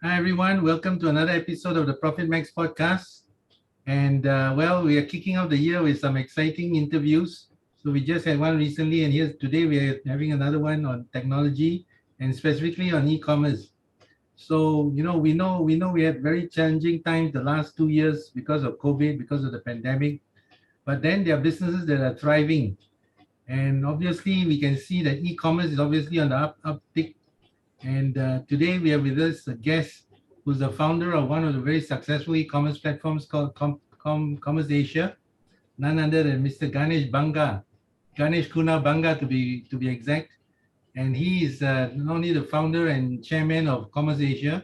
Hi everyone, welcome to another episode of the Profit Max podcast. And we are kicking off the year with some exciting interviews. So we just had one recently, and here today we are having another one on technology and specifically on e-commerce. So we had very challenging times the last 2 years because of COVID, because of the pandemic. But then there are businesses that are thriving, and obviously we can see that e-commerce is obviously on the uptick. And today we have with us a guest who's the founder of one of the very successful e-commerce platforms called Commerce Asia, none other than Mr. Ganesh Bangah, Ganesh Kumar Bangah to be exact. And he is not only the founder and chairman of Commerce Asia,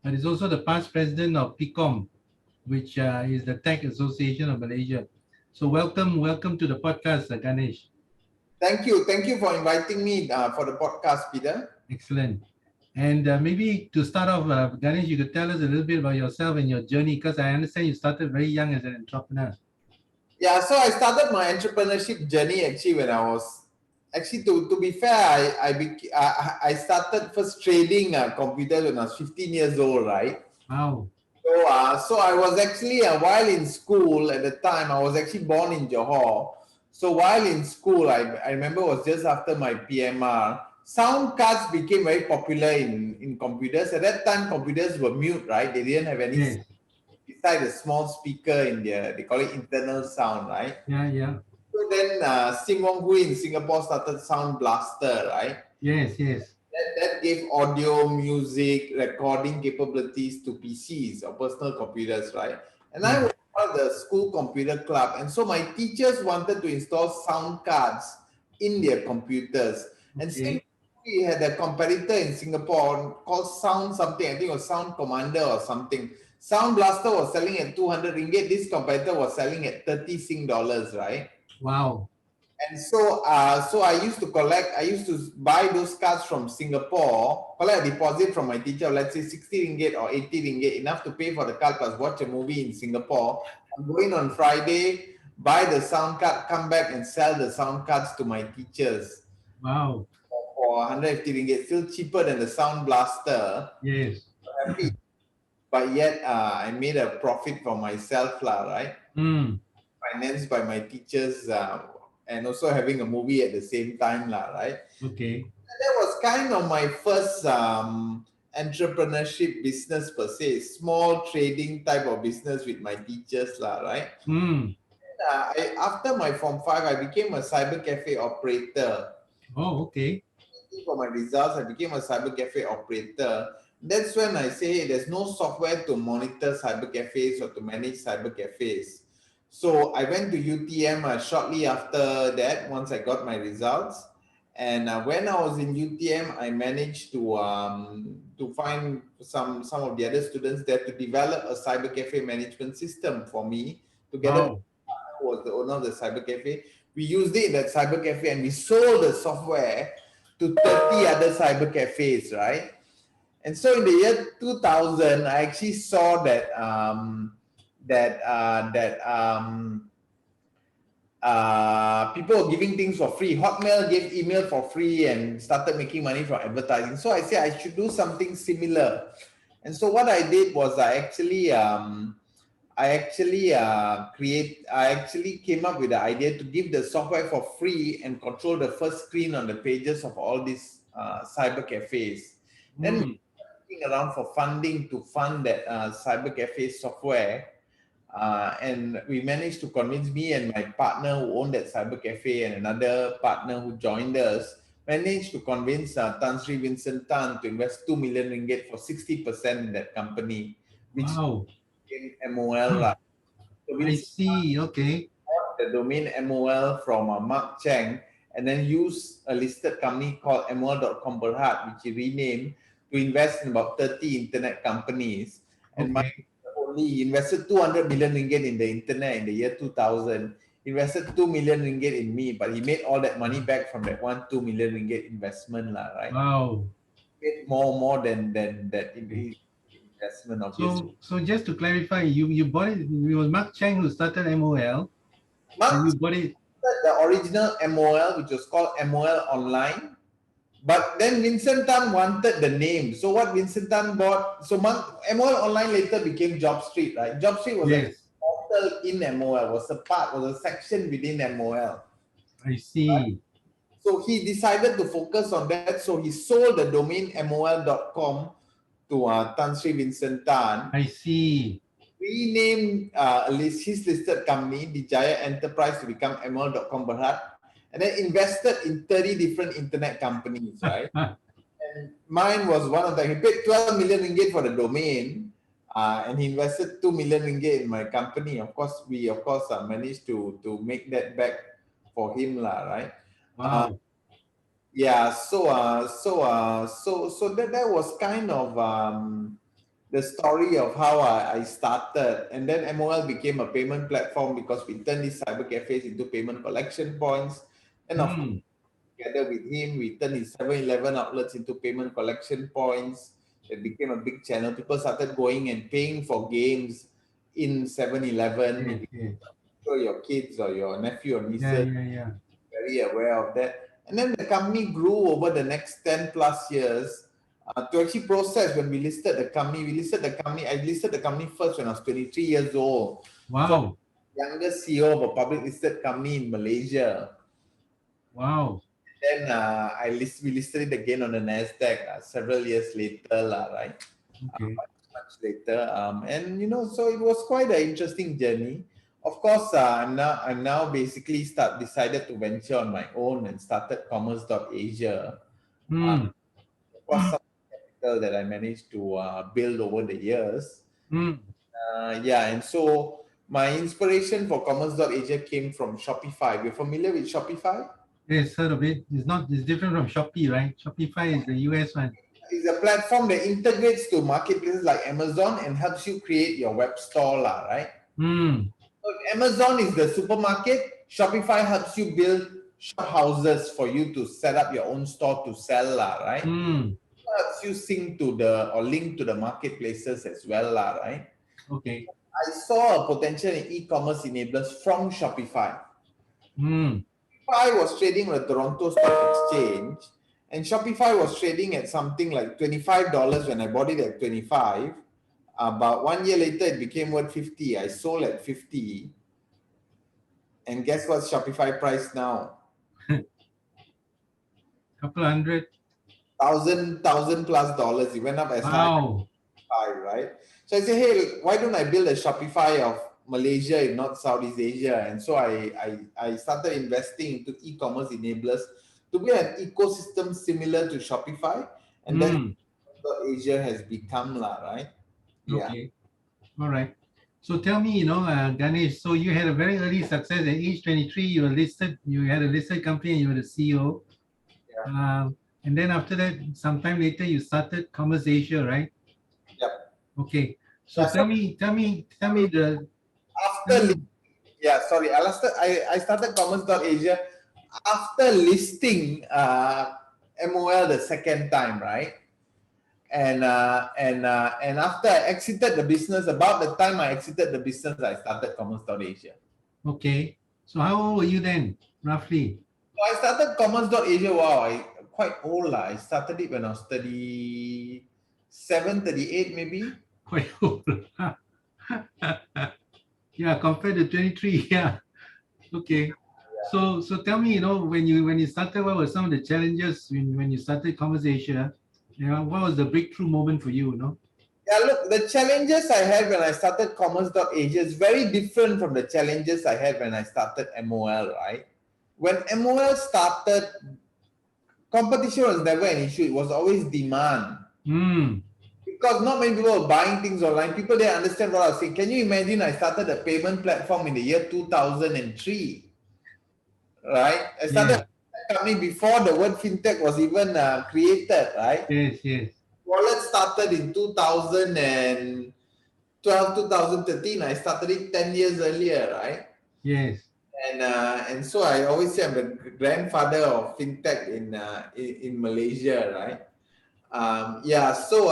but is also the past president of PIKOM, which is the Tech Association of Malaysia. So welcome to the podcast, Ganesh. Thank you for inviting me for the podcast, Peter. Excellent. And maybe to start off, Ganesh, you could tell us a little bit about yourself and your journey, because I understand you started very young as an entrepreneur. Yeah, so I started my entrepreneurship journey actually when I was to be fair, I started first trading computers when I was 15 years old, right? Wow. So I was actually while in school at the time. I was actually born in Johor. So while in school, I remember it was just after my PMR. Sound cards became very popular in computers. At that time, computers were mute, right? They didn't have any Yes. beside a small speaker in there. They call it internal sound, right? Yeah, yeah. So then Sing Wong Hui in Singapore started Sound Blaster, right? Yes, yes. That gave audio, music, recording capabilities to PCs or personal computers, right? And I Yeah. was part of the school computer club. And so my teachers wanted to install sound cards in their computers. And since Okay. we had a competitor in Singapore called Sound something, I think it was Sound Commander or something. Sound Blaster was selling at 200 ringgit. This competitor was selling at 30 Sing dollars, right? Wow. And so I used to collect. I used to buy those cards from Singapore, collect a deposit from my teacher, let's say 60 ringgit or 80 ringgit, enough to pay for the card plus watch a movie in Singapore. I'm going on Friday, buy the sound card, come back and sell the sound cards to my teachers Wow. for 150 ringgit, still cheaper than the Sound Blaster. Yes. Happy, but yet I made a profit for myself, lah, right? Mm. Financed by my teachers, and also having a movie at the same time, lah, right? Okay. That was kind of my first entrepreneurship business per se, small trading type of business with my teachers, lah, right? Mm. After my Form 5, I became a cyber cafe operator. Oh, okay. For my results, I became a cyber cafe operator. That's when I say, hey, there's no software to monitor cyber cafes or to manage cyber cafes. So I went to UTM shortly after that, once I got my results. And when I was in UTM, I managed to find some of the other students there to develop a cyber cafe management system for me, together with Wow. who was the owner of the cyber cafe. We used it in that cyber cafe and we sold the software to 30 other cyber cafes, right? And so in the year 2000, I actually saw that people were giving things for free. Hotmail gave email for free and started making money from advertising. So I said I should do something similar. And so what I did was I actually came up with the idea to give the software for free and control the first screen on the pages of all these cyber cafes. Then Mm. looking around for funding to fund that cyber cafe software. And we managed to convince me and my partner who owned that cyber cafe and another partner who joined us, managed to convince Tan Sri Vincent Tan to invest 2 million ringgit for 60% in that company, which Wow. became MOL. So I Vincent see. Okay. bought the domain MOL from Mark Cheng and then used a listed company called MOL.com Berhad, which he renamed, to invest in about 30 internet companies. And my Okay. only invested 200 million ringgit in the internet in the year 2000. Invested 2 million ringgit in me, but he made all that money back from that 2 million ringgit investment, lah, right? Wow. Made more than that investment, obviously. So just to clarify, you bought it. It was Mark Chang who started MOL, and Mark you bought it. the original MOL, which was called MOL Online, But then Vincent Tan wanted the name. So what Vincent Tan bought, so MOL Online later became Job Street, right? Job Street was a Yes, portal in MOL, was a section within MOL. I see. So he decided to focus on that. So he sold the domain mol.com to Tan Sri Vincent Tan. I see. Renamed his listed company, Dijaya Enterprise, to become mol.com Berhad, and then invested in 30 different internet companies, right? And mine was one of them. He paid 12 million ringgit for the domain, and he invested 2 million ringgit in my company. Of course, we managed to make that back for him, right? Wow. Yeah, so that was kind of the story of how I started, and then MOL became a payment platform because we turned these cyber cafes into payment collection points, and of course, together with him, we turned his 7-Eleven outlets into payment collection points. It became a big channel. People started going and paying for games in 7-Eleven. Yes, yes. So your kids or your nephew or Yeah, nieces yeah. very aware of that. And then the company grew over the next 10 plus years to actually process when we listed the company. I listed the company first when I was 23 years old. So Wow. youngest CEO of a public listed company in Malaysia. Wow. Then we listed it again on the NASDAQ several years later, right? Okay. Much later. And so it was quite an interesting journey. Of course, I'm now basically decided to venture on my own and started commerce.asia. Mm. Of course, some capital that I managed to build over the years. Mm. And so my inspiration for commerce.asia came from Shopify. You're familiar with Shopify? Yes, heard of it. It's different from Shopee, right? Shopify is the US one. It's a platform that integrates to marketplaces like Amazon and helps you create your web store, right? Mm. So Amazon is the supermarket. Shopify helps you build shop houses for you to set up your own store to sell, right? Mm. Helps you sync to link to the marketplaces as well, right? Okay. I saw a potential in e-commerce enablers from Shopify. Mm. Shopify was trading on the Toronto Stock Exchange, and Shopify was trading at something like $25 when I bought it at 25. About 1 year later, it became worth 50. I sold at 50. And guess what Shopify price now? Couple hundred. Thousand plus dollars. It went up as high Wow. as 5, right? So I said, hey, why don't I build a Shopify of Malaysia, if not Southeast Asia? And so I started investing into e-commerce enablers to be an ecosystem similar to Shopify. And that's what Asia has become, right? Yeah. Okay. All right. So tell me, Ganesh, so you had a very early success at age 23. You had a listed company and you were the CEO. Yeah. And then after that, sometime later, you started Commerce Asia, right? Yep. Okay. So Yeah, tell me the. after sorry, Alastair, I started commerce.asia after listing MOL the second time, right? And after I exited the business, about the time I exited the business, I started commerce.asia. Okay. So how old were you then, roughly? So I started commerce.asia. Wow, I quite old. I started it when I was 37, 38 maybe. Quite old. Yeah, compared to 23. Yeah. Okay. So tell me, when you started, what were some of the challenges when you started Commerce Asia? What was the breakthrough moment for you, Yeah, look, the challenges I had when I started commerce.asia is very different from the challenges I had when I started MOL, right? When MOL started, competition was never an issue. It was always demand. Because not many people were buying things online. People didn't understand what I was saying. Can you imagine I started a payment platform in the year 2003, right? I started a company before the word fintech was even created, right? Yes. Wallet started in 2012, 2013. I started it 10 years earlier, right? Yes. And so I always say I'm the grandfather of fintech in Malaysia, right? So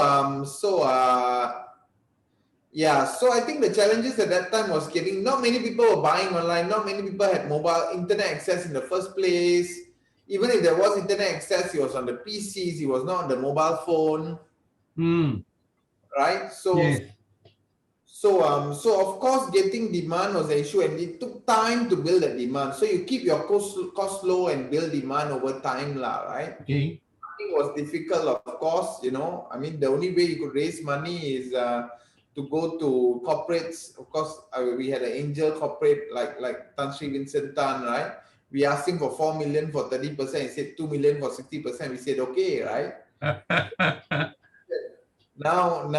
I think the challenges at that time was not many people were buying online, not many people had mobile internet access in the first place. Even if there was internet access, it was on the PCs, it was not on the mobile phone, right? Yes. So of course, getting demand was an issue, and it took time to build that demand. So you keep your cost low and build demand over time, lah, right? Okay. It was difficult, of course. I mean, the only way you could raise money is to go to corporates. Of course, we had an angel corporate like Tan Sri Vincent Tan, right? We asked him for 4 million for 30%. He said 2 million for 60%. We said okay, right? Now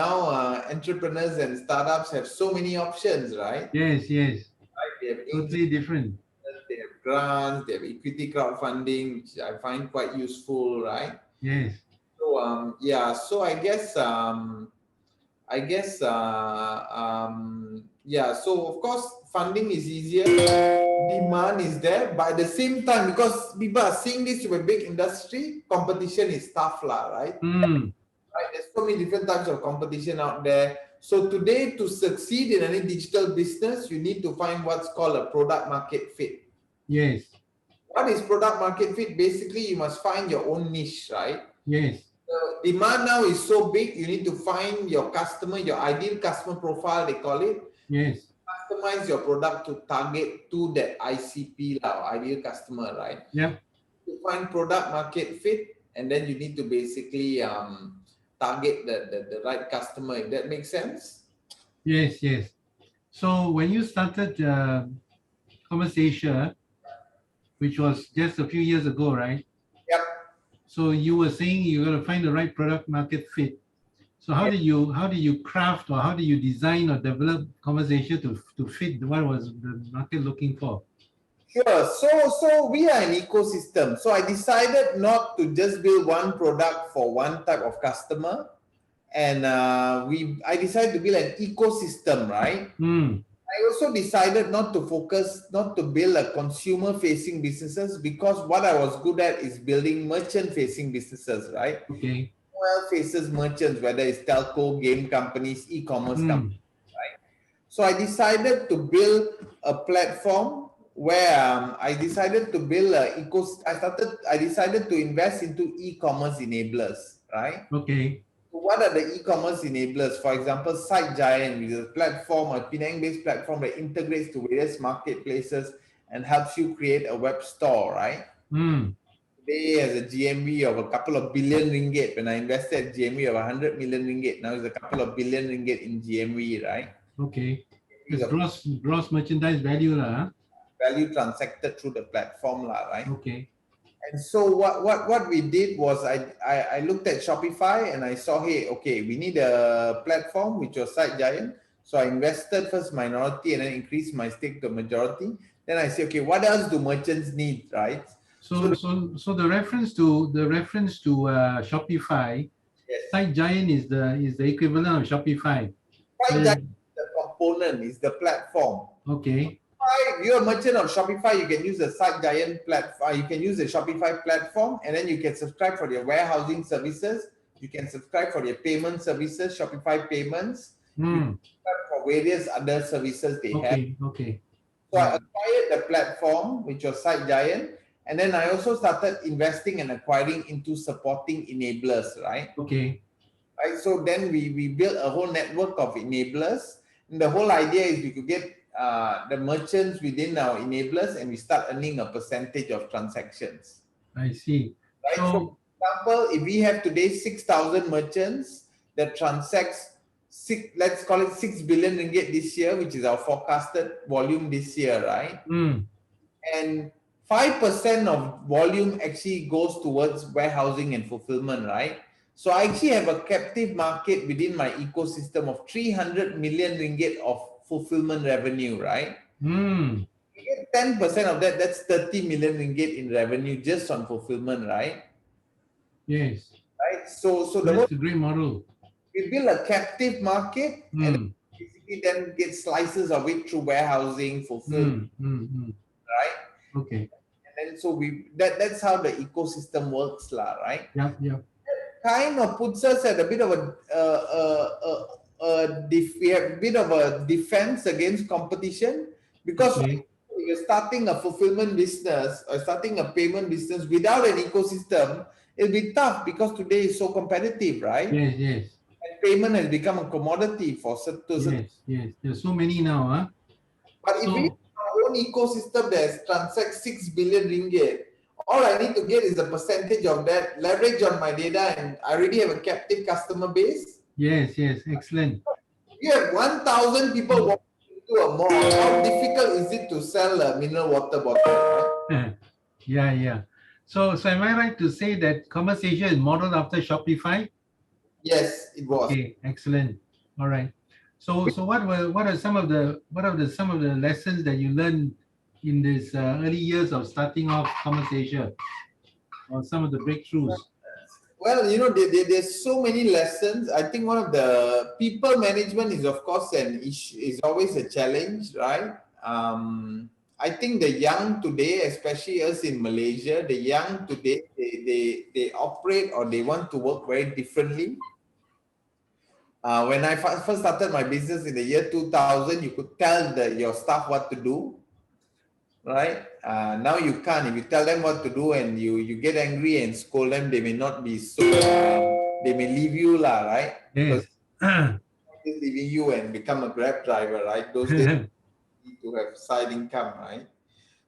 entrepreneurs and startups have so many options, right? Yes, yes. Right? They have Totally different. they have grants, they have equity crowdfunding, which I find quite useful, right? Yes. So so so of course funding is easier, demand is there, but at the same time, because people are seeing this to a big industry, competition is tough, right? Right? There's so many different types of competition out there. So today, to succeed in any digital business, you need to find what's called a product market fit. Yes. What is product market fit? Basically, you must find your own niche, right? Yes. The demand now is so big, you need to find your customer, your ideal customer profile, they call it. Yes. Customize your product to target to that ICP, ideal customer, right? Yeah. To find product market fit, and then you need to basically target the right customer, if that makes sense. Yes, yes. So when you started Commerce Asia, which was just a few years ago, right? Yep. So you were saying you got to find the right product market fit. So how did you craft, or how do you design or develop Commerce Asia to fit what was the market looking for? Sure. So we are an ecosystem. So I decided not to just build one product for one type of customer, and I decided to build an ecosystem, right? I also decided not to build a consumer-facing businesses, because what I was good at is building merchant-facing businesses, right? Okay. Well, faces merchants, whether it's telco, game companies, e-commerce companies, right? So I decided to build a platform where I decided to build I decided to invest into e-commerce enablers, right? Okay. What are the e-commerce enablers? For example, SiteGiant, which is a platform, a Penang-based platform that integrates to various marketplaces and helps you create a web store, right? Today has a GMV of a couple of billion ringgit. When I invested GMV of 100 million ringgit, now it's a couple of billion ringgit in GMV, right? Okay. It's gross merchandise value, value transacted through the platform, right? Okay. And so what we did was I looked at Shopify and I saw, hey, okay, we need a platform, which was SiteGiant. So I invested first minority and then increased my stake to majority. Then I say, okay, what else do merchants need, right? So the reference to Shopify, yes, SiteGiant is the equivalent of Shopify. SiteGiant is the component, is the platform. Okay. If you're a merchant of Shopify, you can use the SiteGiant platform. You can use the Shopify platform, and then you can subscribe for your warehousing services. You can subscribe for your payment services, Shopify payments. You can subscribe for various other services they have. Okay. So I acquired the platform, which was SiteGiant, and then I also started investing and acquiring into supporting enablers, right? Okay. Right. So then we built a whole network of enablers. And the whole idea is we could get the merchants within our enablers, and we start earning a percentage of transactions. I see. Right. So, for example, if we have today 6,000 merchants that transacts let's call it 6 billion ringgit this year, which is our forecasted volume this year, right? And 5% of volume actually goes towards warehousing and fulfillment, right? So I actually have a captive market within my ecosystem of 300 million ringgit of fulfillment revenue, right? You get 10% of that, that's 30 million ringgit in revenue just on fulfillment, right? Yes. Right. So that's a great model. We build a captive market and basically then get slices of it through warehousing, fulfillment, right? Okay. And then so that's how the ecosystem works, right? Yeah. Kind of puts us at a bit of we have a bit of a defense against competition, because if you're starting a fulfillment business or starting a payment business without an ecosystem, it'll be tough because today is so competitive, right? Yes, yes, And payment has become a commodity for certain. yes, yes. There's so many now, huh? But if we have So our own ecosystem that transacts 6 billion ringgit, all I need to get is a percentage of that, leverage on my data, and I already have a captive customer base. yes, yes, excellent. You have 1,000 people walking into a mall. How difficult is it to sell a mineral water bottle? Right? Yeah, yeah. So am I right to say that Commerce Asia is modeled after Shopify? Yes, it was. Okay, excellent. All right. So what are some of the lessons that you learned in these early years of starting off Commerce Asia, or some of the breakthroughs? Well, there's so many lessons. I think one of the people management is, of course, an issue, is always a challenge, right? I think the young today, especially us in Malaysia, the young today, they operate or they want to work very differently. When I first started my business in the year 2000, you could tell your staff what to do, right? Now you can't. If you tell them what to do and you get angry and scold them, they may not be so. They may leave you, lah, right? Yes. Because leaving you and become a Grab driver, right? Those days you need to have side income, right?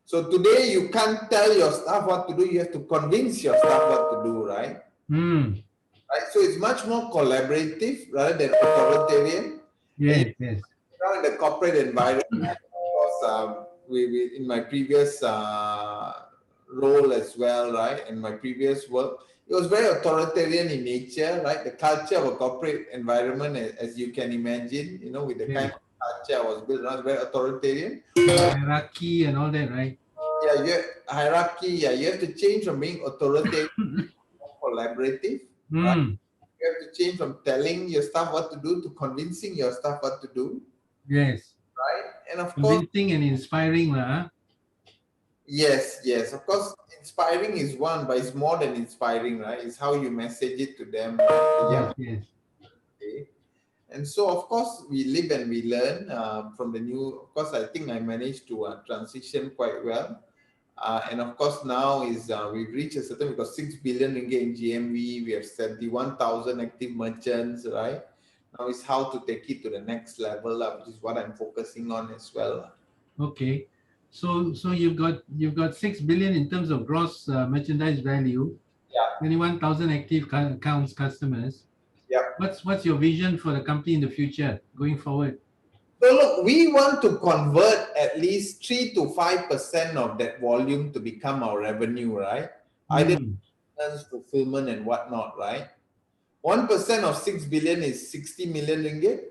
So today you can't tell your staff what to do. You have to convince your staff what to do, right? Mm. Right. So it's much more collaborative rather than authoritarian. Yes, yes. Now in the corporate environment, of course, we in my previous role as well, right? In my previous work, it was very authoritarian in nature, right? The culture of a corporate environment, as you can imagine, with the kind of culture I was built around, very authoritarian. Hierarchy and all that, right? Yeah, you have hierarchy. Yeah, you have to change from being authoritarian to collaborative, right? You have to change from telling your staff what to do to convincing your staff what to do. Yes. Right? And of course, Convincing and inspiring, huh? yes. Of course, inspiring is one, but it's more than inspiring, right? It's how you message it to them. Yes. And so, of course, we live and we learn from the new. Of course, I think I managed to transition quite well. And of course, now we've reached a certain, because 6 billion ringgit in GMV, we have 71,000 active merchants, right? Now it's how to take it to the next level, which is what I'm focusing on as well. Okay. So you've got 6 billion in terms of gross merchandise value. Yeah. 21,000 active accounts customers. Yeah. What's your vision for the company in the future going forward? So look, we want to convert at least 3 to 5% of that volume to become our revenue, right? Either fulfillment and whatnot, right? 1% of 6 billion is 60 million ringgit,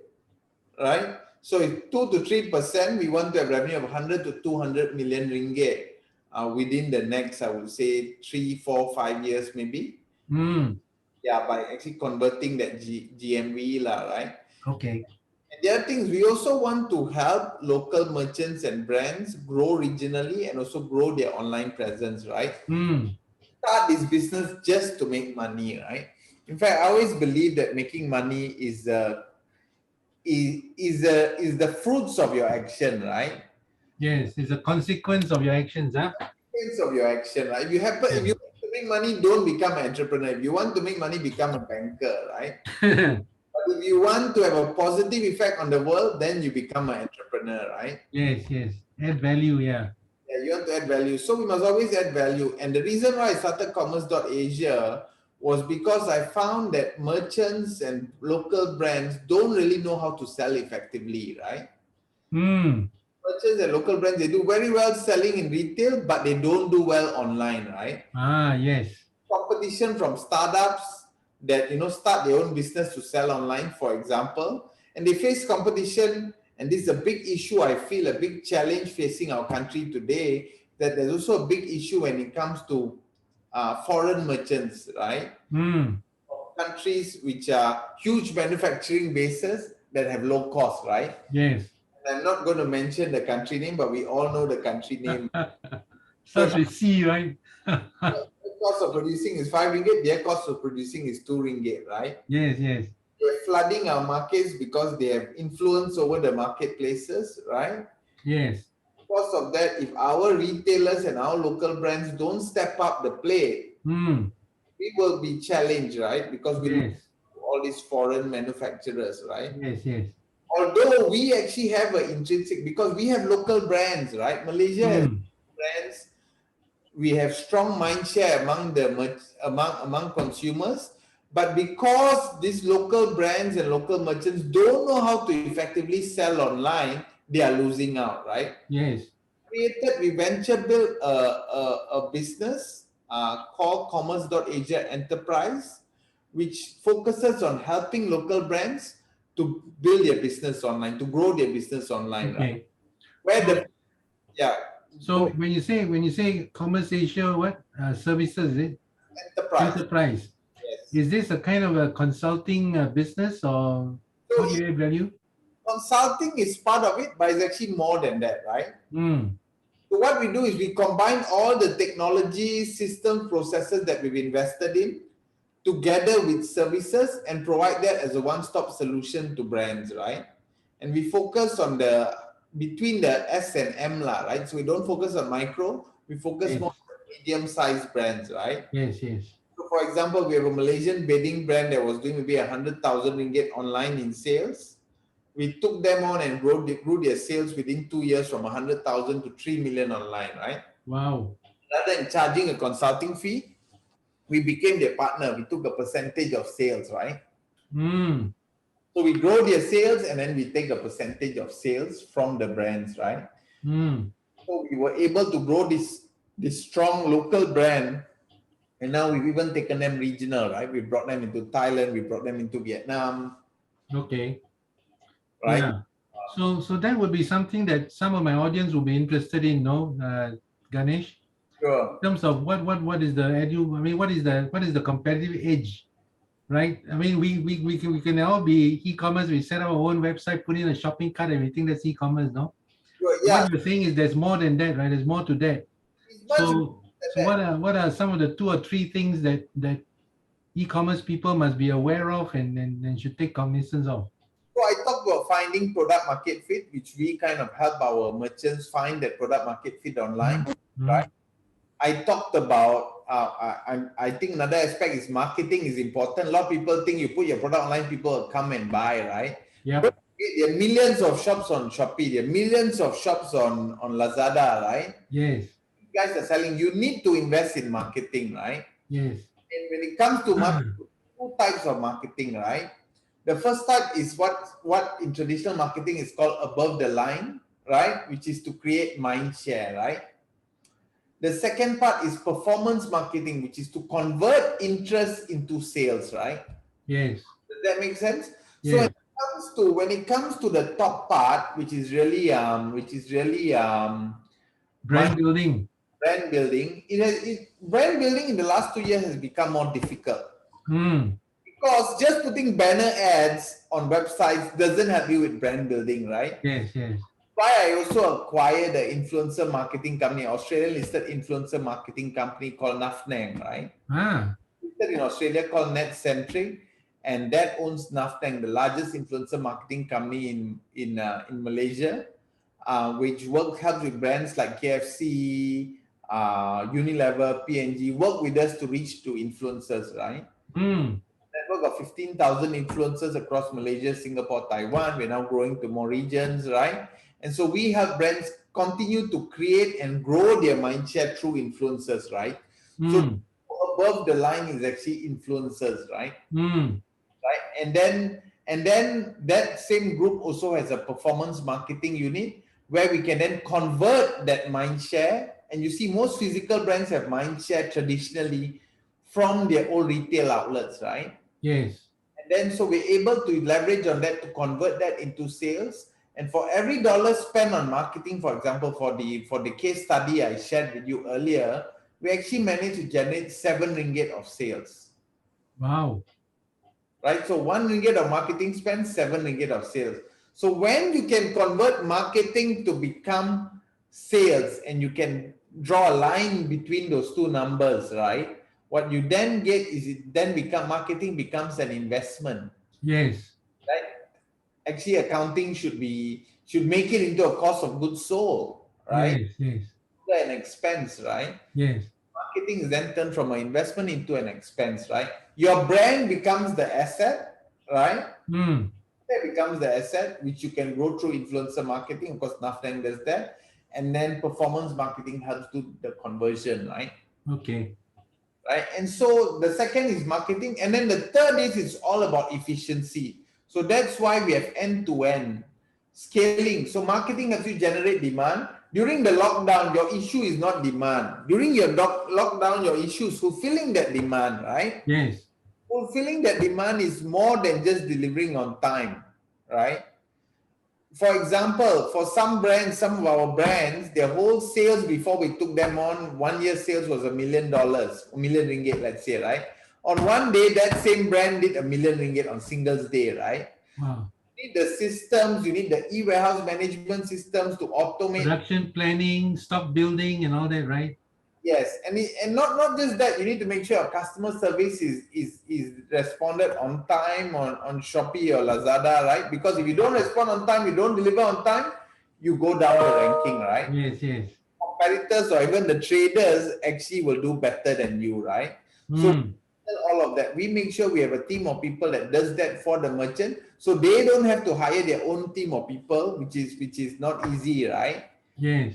right? So if 2 to 3%, we want to have revenue of 100 to 200 million ringgit within the next, I would say, 3, 4, 5 years maybe. Yeah, by actually converting that GMV, right? Okay. And the other things, we also want to help local merchants and brands grow regionally and also grow their online presence, right? Start this business just to make money, right? In fact, I always believe that making money is the fruits of your action, right? Yes, it's a consequence of your actions, huh? Consequence of your action, right? If you want to make money, don't become an entrepreneur. If you want to make money, become a banker, right? But if you want to have a positive effect on the world, then you become an entrepreneur, right? Yes. Add value, yeah. Yeah, you want to add value. So we must always add value. And the reason why I started commerce.asia was because I found that merchants and local brands don't really know how to sell effectively, right? Merchants and local brands, they do very well selling in retail, but they don't do well online, right? Yes. Competition from startups that start their own business to sell online, for example, and they face competition. And this is a big issue, I feel, a big challenge facing our country today, that there's also a big issue when it comes to foreign merchants, right? Countries which are huge manufacturing bases that have low cost, right? Yes. And I'm not going to mention the country name, but we all know the country name. Starts with C, right? The cost of producing is 5 ringgit, their cost of producing is 2 ringgit, right? Yes. They're flooding our markets because they have influence over the marketplaces, right? Yes. Because of that, if our retailers and our local brands don't step up the plate, we will be challenged, right? Because we look Yes. at all these foreign manufacturers, right? Yes. Yes. Although we actually have an intrinsic, because we have local brands, right? Malaysia has brands. We have strong mindshare among consumers, but because these local brands and local merchants don't know how to effectively sell online, they are losing out, right? Yes. We venture built a business called Commerce.Asia Enterprise, which focuses on helping local brands to build their business online, to grow their business online, right? Okay. Where So, the yeah. so go- when you say Commerce Asia, what services is it? enterprise. Enterprise. Yes. Is this a kind of a consulting business, or So what do you add value? consulting is part of it, but it's actually more than that, right? So what we do is we combine all the technology, system, processes that we've invested in together with services and provide that as a one-stop solution to brands, right? And we focus on between the S and M, right? So we don't focus on micro, we focus Yes. more on medium-sized brands, right? Yes. Yes. So for example, we have a Malaysian bedding brand that was doing maybe 100,000 ringgit online in sales. We took them on and grew their sales within 2 years from 100,000 to 3 million online, right? Wow. Rather than charging a consulting fee, we became their partner. We took a percentage of sales, right? So we grow their sales and then we take a percentage of sales from the brands, right? So we were able to grow this strong local brand, and now we've even taken them regional, right? We brought them into Thailand, we brought them into Vietnam. Okay. Right? Yeah. So that would be something that some of my audience will be interested in, no, Ganesh? Sure. In terms of what is what is the competitive edge, right? I mean, we can all be e-commerce. We set up our own website, put in a shopping cart, and we think that's e-commerce, no? Sure, yeah. What you're saying is there's more than that, right? There's more to that. So what are some of the 2 or 3 things that e-commerce people must be aware of and should take cognizance of? So I talked about finding product market fit, which we kind of help our merchants find that product market fit online, right? I talked about, I think another aspect is marketing is important. A lot of people think you put your product online, people will come and buy, right? Yeah. There are millions of shops on Shopee, there are millions of shops on Lazada, right? Yes. You guys are selling, you need to invest in marketing, right? Yes. And when it comes to marketing, 2 types of marketing, right? The first type is what in traditional marketing is called above the line, right? Which is to create mind share, right? The second part is performance marketing, which is to convert interest into sales, right? Yes. Does that make sense? Yes. So when it comes to the top part, which is really Brand building. Brand building, brand building in the last 2 years has become more difficult. Because just putting banner ads on websites doesn't help you with brand building, right? Yes, yes. Why I also acquired the influencer marketing company, Australian listed influencer marketing company called Nafnang, right? Listed in Australia called NetCentric, and that owns Nafnang, the largest influencer marketing company in Malaysia, which helps with brands like KFC, Unilever, P&G, work with us to reach to influencers, right? Network of 15,000 influencers across Malaysia, Singapore, Taiwan. We're now growing to more regions, right? And so we help brands continue to create and grow their mindshare through influencers, right? So above the line is actually influencers, right? Right? And then that same group also has a performance marketing unit where we can then convert that mindshare. And you see most physical brands have mindshare traditionally from their old retail outlets, right? Yes. And then so we're able to leverage on that to convert that into sales. And for every dollar spent on marketing, for example, for the case study I shared with you earlier, we actually managed to generate 7 ringgit of sales. Wow. Right? So 1 ringgit of marketing spend, 7 ringgit of sales. So when you can convert marketing to become sales and you can draw a line between those 2 numbers, right? What you then get is marketing becomes an investment. Yes. Right? Actually, accounting should make it into a cost of goods sold, right? Yes, yes, An expense, right? yes. Marketing is then turned from an investment into an expense, right? Your brand becomes the asset, right? Mm, That becomes the asset which you can grow through influencer marketing. Of course, nothing does that. And then performance marketing helps do the conversion, right? okay. Right. And so the second is marketing. And then the third is it's all about efficiency. So that's why we have end-to-end scaling. So marketing helps you generate demand. During the lockdown, your issue is not demand. During your lockdown, your issue is fulfilling that demand, right? Yes. Fulfilling that demand is more than just delivering on time, right? For example, for some brands, some of our brands, their whole sales before we took them on, 1 year sales was $1 million, ringgit, let's say, right? On one day, that same brand did $1 million on Singles Day, right? Wow. You need the systems, you need the e-warehouse management systems to automate. Production planning, stock building, and all that, right? Yes, and not just that, you need to make sure our customer service is responded on time on Shopee or Lazada, right? Because if you don't respond on time, you don't deliver on time, you go down the ranking, right? Yes, yes. Competitors or even the traders actually will do better than you, right? So Mm, all of that, we make sure we have a team of people that does that for the merchant, so they don't have to hire their own team of people, which is not easy, right? yes.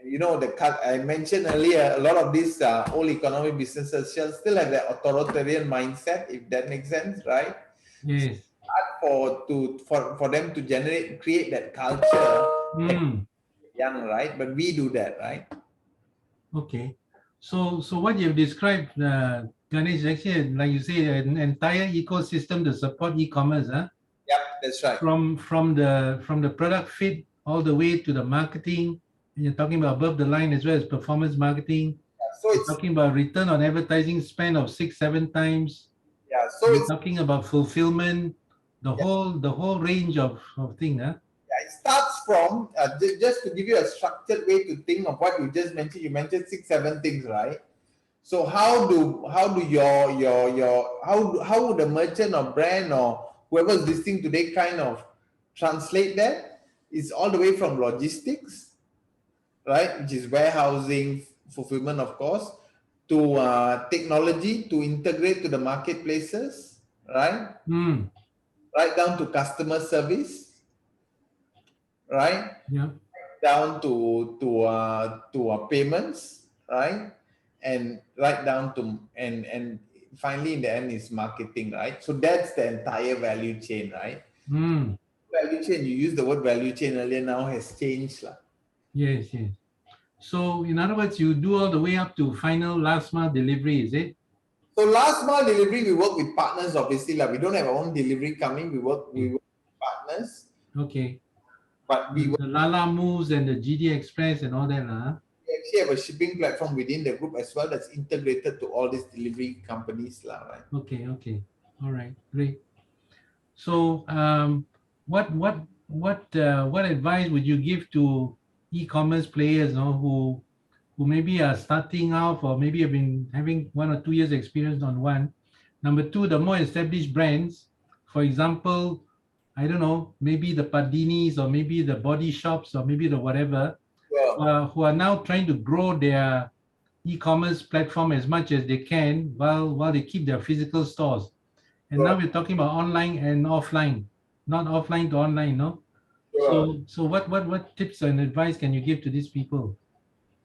You know, the cut I mentioned earlier, a lot of these old economy businesses still have that authoritarian mindset, if that makes sense, right? Yes. For them to create that culture Mm, young, right? But we do that, right? okay. So what you've described, Ganesh, is actually, like you say, an entire ecosystem to support e-commerce, huh? Yep, that's right. From the product fit all the way to the marketing. And you're talking about above the line as well as performance marketing. So You're it's talking about return on advertising spend of 6-7 times. yeah, so You're it's talking about fulfillment, yeah, the whole range of thing, huh? yeah, it starts from just to give you a structured way to think of what you just mentioned. You mentioned 6, 7 things, right? So how do your how would a merchant or brand or whoever's listening today kind of translate that? It's all the way from logistics, right, which is warehousing, fulfillment, of course, to technology to integrate to the marketplaces, right? Mm, Right down to customer service, right? yeah. Down to payments, right? And right down to and finally in the end is marketing, right? So that's the entire value chain, right? Mm, Value chain, you used the word value chain earlier, now has changed lah. yes, yes. So in other words, you do all the way up to final last mile delivery, is it? So last mile delivery, we work with partners, obviously lah. We don't have our own delivery coming. We Okay. work with partners, Okay. but we The Lala Moves and the GD Express and all that, huh? actually have a shipping platform within the group as well that's integrated to all these delivery companies lah, right? Okay, okay. All right, great. So, what advice would you give to e-commerce players, no, who maybe are starting off or maybe have been having 1 or 2 years experience on one? Number two, the more established brands, for example, I don't know, maybe the Padinis or maybe the body shops or maybe the whatever, Sure. who are now trying to grow their e-commerce platform as much as they can while they keep their physical stores. And now Sure. we're talking about online and offline, not offline to online, no? Sure. So what tips and advice can you give to these people?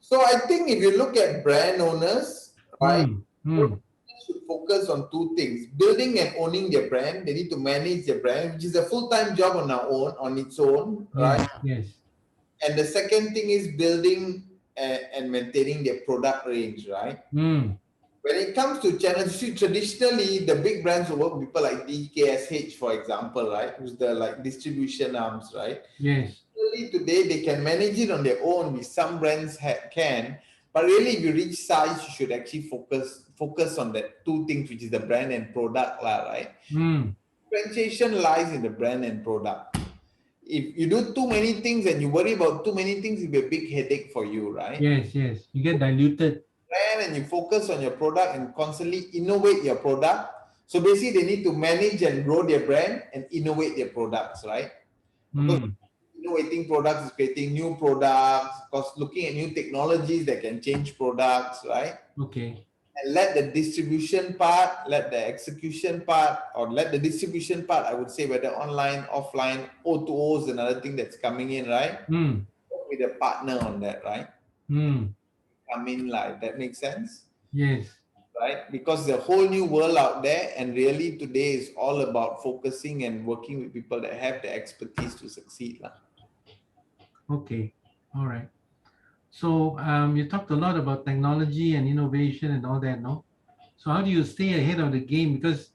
So I think if you look at brand owners, right, Hmm. Hmm. they should focus on two things: building and owning their brand. They need to manage their brand, which is a full-time job on its own, right? Yes. Yes. And the second thing is building and maintaining their product range, right? Hmm. When it comes to channels, traditionally the big brands will work with people like DKSH, for example, right? Who's the like distribution arms, right? Yes. Really today they can manage it on their own, which some brands can, but really if you reach size you should actually focus on that two things, which is the brand and product lah, right? Hmm. Differentiation lies in the brand and product. If you do too many things and you worry about too many things, it'll be a big headache for you, right? Yes. Yes. You get diluted. Brand and you focus on your product and constantly innovate your product. So basically they need to manage and grow their brand and innovate their products, right? Because Hmm. innovating products is creating new products, because looking at new technologies that can change products, right? Okay. And let the distribution part, let the execution part, or let the distribution part, I would say, whether online, offline, O2O is another thing that's coming in, right? Mm. Work with a partner on that, right? Mm. Come in like that makes sense, Yes. right? Because the whole new world out there, and really today is all about focusing and working with people that have the expertise to succeed. Okay. All right. So you talked a lot about technology and innovation and all that, no? So how do you stay ahead of the game? Because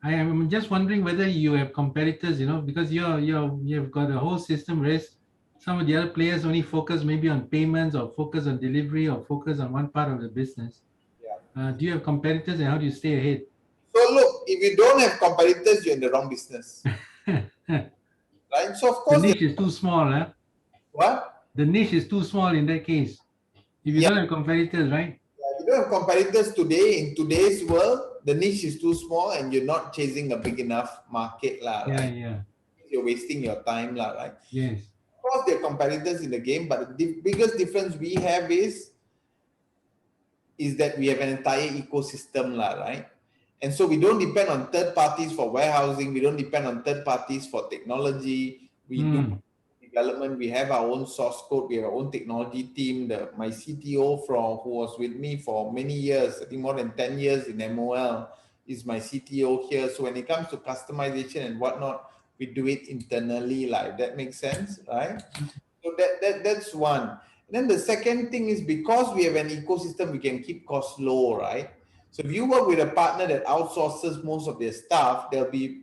I am just wondering whether you have competitors, because you've got a whole system, whereas some of the other players only focus maybe on payments or focus on delivery or focus on one part of the business. Yeah. Do you have competitors and how do you stay ahead? So look, if you don't have competitors, you're in the wrong business, The right? So of course, niche is too small, huh? what? The niche is too small in that case. If you Yeah, don't have competitors, right? you don't have competitors today in today's world. The niche is too small, and you're not chasing a big enough market, lah, Yeah, right? yeah. You're wasting your time, lah, right? Yes. Of course, there are competitors in the game, but the biggest difference we have is that we have an entire ecosystem, lah, right? And so we don't depend on third parties for warehousing. We don't depend on third parties for technology. We do Mm. development. We have our own source code. We have our own technology team. My CTO who was with me for many years, I think more than 10 years in MOL, is my CTO here. So when it comes to customization and whatnot, we do it internally. Like that makes sense, right? So that's one. And then the second thing is, because we have an ecosystem, we can keep costs low, right? So if you work with a partner that outsources most of their stuff, there'll be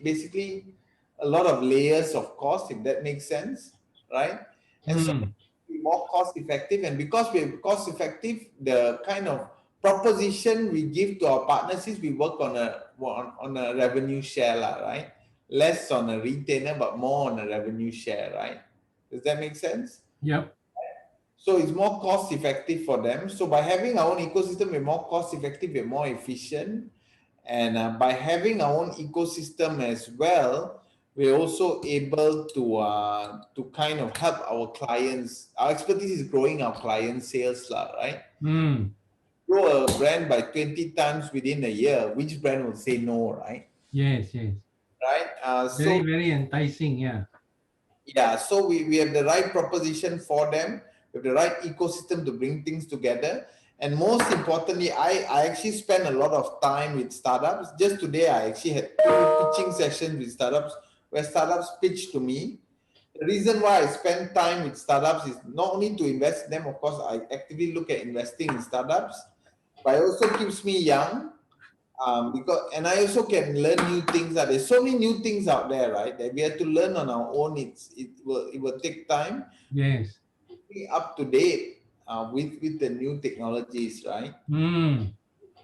basically a lot of layers of cost, if that makes sense, right? And so Mm. be more cost effective. And because we're cost effective, the kind of proposition we give to our partners is we work on a revenue share, right? Less on a retainer, but more on a revenue share, right? Does that make sense? Yep. So it's more cost effective for them. So by having our own ecosystem, we're more cost effective, we're more efficient. And by having our own ecosystem as well, we're also able to kind of help our clients. Our expertise is growing our client sales, right? Mm. Grow a brand by 20 times within a year. Which brand will say no, right? Yes, yes. Right? Very, So very enticing. Yeah. yeah, so we have the right proposition for them, we have the right ecosystem to bring things together. And most importantly, I actually spend a lot of time with startups. Just today, I actually had 2 pitching sessions with startups where startups pitch to me. The reason why I spend time with startups is not only to invest in them, of course, I actively look at investing in startups, but it also keeps me young, and I also can learn new things. There's so many new things out there, right? That we have to learn on our own. It will take time. Yes. Be up to date with the new technologies, right? Mm.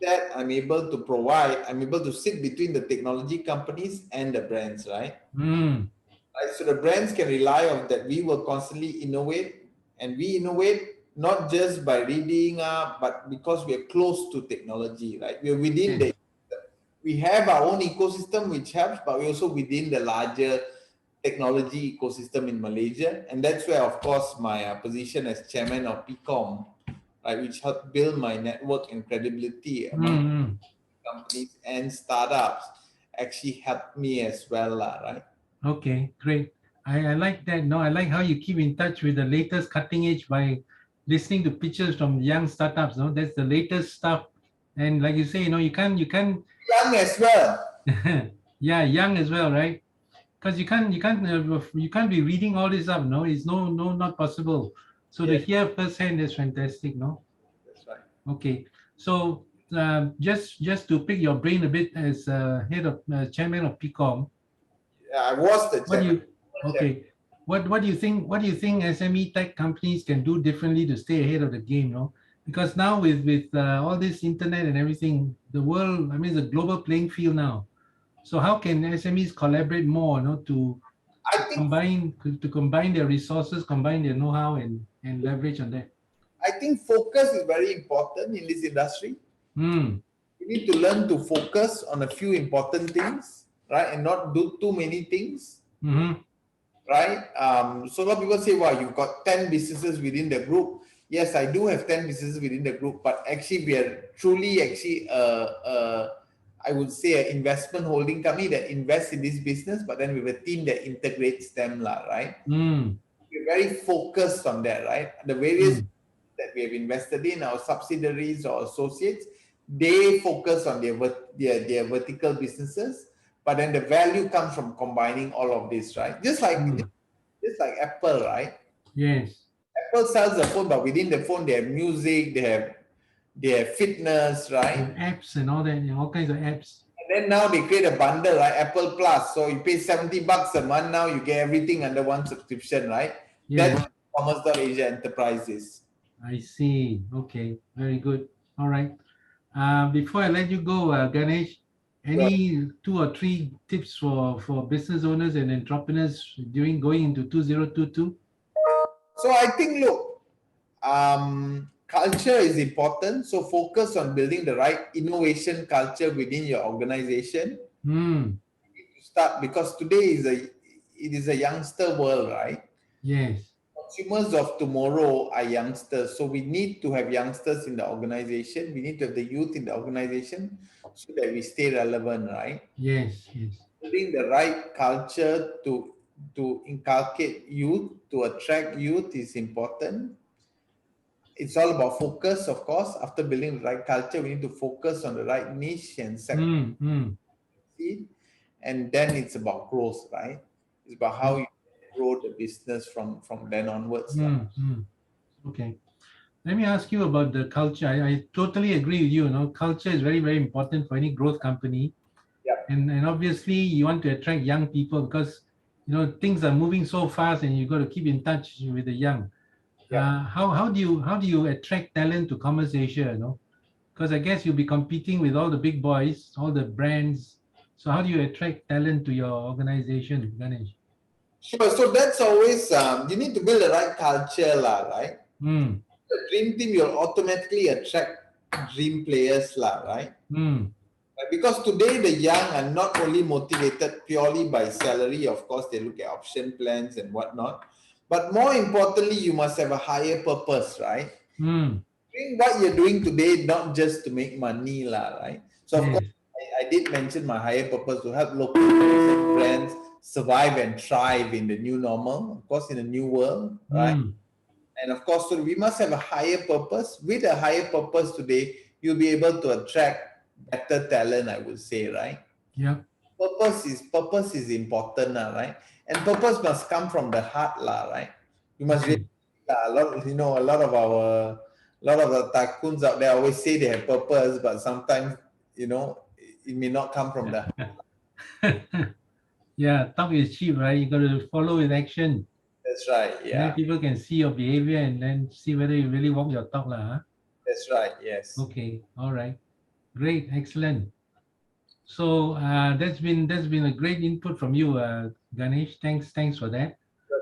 That I'm able to provide. I'm able to sit between the technology companies and the brands, right? Mm. Right. So the brands can rely on that. We will constantly innovate, and we innovate not just by reading up, but because we are close to technology, right? We're within Yes. we have our own ecosystem which helps, but we're also within the larger technology ecosystem in Malaysia. And that's where, of course, my position as chairman of PIKOM, right, which helped build my network and credibility among Mm. companies and startups, actually helped me as well, right? Okay, great. I like that. No, I like how you keep in touch with the latest cutting edge by listening to pitches from young startups. No, that's the latest stuff. And like you say, you can't Young as well. yeah, young as well, right? Because you can't be reading all this up. No, it's not possible. So to Yes, hear firsthand is fantastic. No, that's right. okay. So just to pick your brain a bit as head of chairman of PIKOM, Yeah, I was the what do chairman. you okay? What do you think? What do you think SME tech companies can do differently to stay ahead of the game? No, because now with all this internet and everything, the world, I mean, it's a global playing field now. So how can SMEs collaborate more, to I think combine their resources, combine their know-how, and leverage on that? I think focus is very important in this industry. Hmm. You need to learn to focus on a few important things, right, and not do too many things, Mm-hmm. right? So a lot of people say, wow, you've got 10 businesses within the group. Yes, I do have 10 businesses within the group, but actually we are truly I would say an investment holding company that invests in this business, but then with a team that integrates them, right? Mm, We're very focused on that, right? The various mm, that we have invested in, our subsidiaries or associates, they focus on their vertical businesses, but then the value comes from combining all of this, right? mm. Just like Apple, right? Yes. Apple sells the phone, but within the phone they have music, they have fitness, They right? have apps and all that, all kinds of apps. And then now they create a bundle, right? Apple Plus. So you pay $70 a month now, you get everything under one subscription, right? Yes, That's Commerce.Asia Enterprises. I see. Okay, very good. All right. Before I let you go, Ganesh, Sure. any 2 or 3 tips for business owners and entrepreneurs during going into 2022? So I think, look, culture is important. So focus on building the right innovation culture within your organization. Hmm. Start because today it is a youngster world, right? Yes. Consumers of tomorrow are youngsters, so we need to have youngsters in the organization. We need to have the youth in the organization so that we stay relevant, right? Yes. Yes. Building the right culture to inculcate youth, to attract youth is important. It's all about focus, of course. After building the right culture, we need to focus on the right niche and sector, Hmm. Hmm. and then it's about growth, right? It's about how Yep. you grow the business from then onwards, lah. Hmm. Hmm. Okay. Let me ask you about the culture. I totally agree with you. You know, culture is very, very important for any growth company. Yeah. And obviously you want to attract young people because things are moving so fast and you got to keep in touch with the young. Yeah. How do you attract talent to Commerce Asia? Because I guess you'll be competing with all the big boys, all the brands. So how do you attract talent to your organization, Ganesh? Sure. So that's always you need to build the right culture, lah, right? Hmm. The dream team you'll automatically attract dream players, lah, right? Hmm. Because today the young are not only motivated purely by salary, of course, they look at option plans and whatnot. But more importantly, you must have a higher purpose, right? Hmm. Doing what you're doing today, not just to make money, lah, right? So, of course, Yes. I did mention my higher purpose to help local brands survive and thrive in the new normal, of course, in the new world, right? Hmm. And of course, so we must have a higher purpose. With a higher purpose today, you'll be able to attract better talent, I would say, right? Yep. Purpose is important, right? And purpose must come from the heart, right? You must really, Okay. a lot of the tycoons out there always say they have purpose, but sometimes it may not come from the heart. Yeah, talk is cheap, right? You got to follow with action. That's right. And then Yeah, people can see your behavior and then see whether you really walk your talk, lah. that's right. Yes. Okay, all right, great, excellent. So that's been a great input from you, Ganesh. Thanks for that.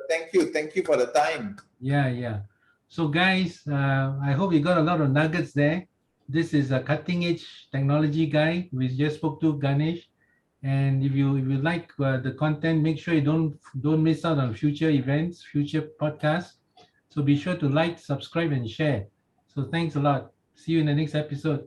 Thank you for the time. Yeah, yeah. So guys, I hope you got a lot of nuggets there. This is a cutting edge technology guy. We just spoke to Ganesh. And if you like the content, make sure you don't miss out on future events, future podcasts. So be sure to like, subscribe, and share. So thanks a lot. See you in the next episode.